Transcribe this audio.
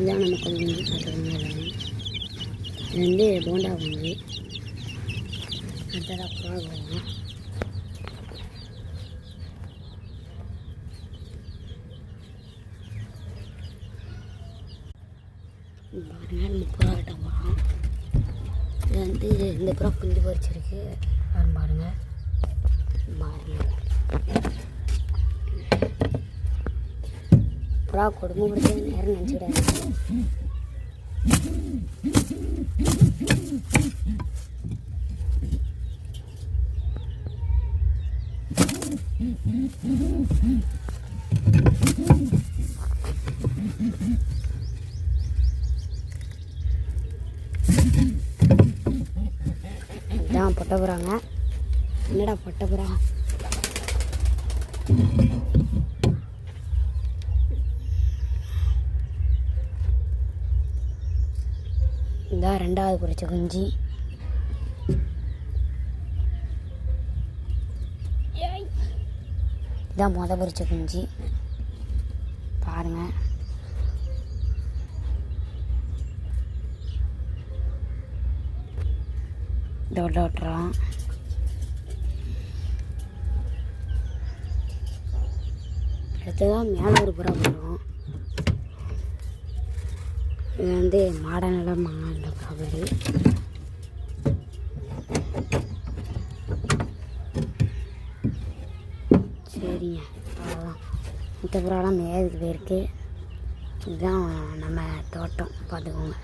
இதுதான் நம்ம கோழி குஞ்சு பார்த்துக்கோங்க. எல்லாமே இது வந்து போண்டா குஞ்சு. அடுத்ததாக புறா குஞ்சு. பாருங்கள் நம்ம புறா கிட்ட போகிறோம். இது வந்து இந்த புறா குஞ்சு பொறிச்சிருக்கு. பாருங்கள் புறா கொடுமைப்படுத்த நேரம் நினச்சிக்கிடாது. இதான் பொட்ட புறாங்க. என்னடா பொட்ட புறா? இதான் ரெண்டாவது பொரிச்ச குஞ்சு. இதான் பொரிச்ச குஞ்சு பாருங்க. இதோட விட்டுறோம். அடுத்ததான் மேலே ஒரு புறா போடுறோம். இது வந்து மாடநலம் இந்த ப்ராபர்ட்டி. சரிங்க, அவ்வளோதான். மற்ற புறாலாம் மேயதுக்கு போயிருக்கு. இதுதான் நம்ம தோட்டம், பார்த்துக்கோங்க.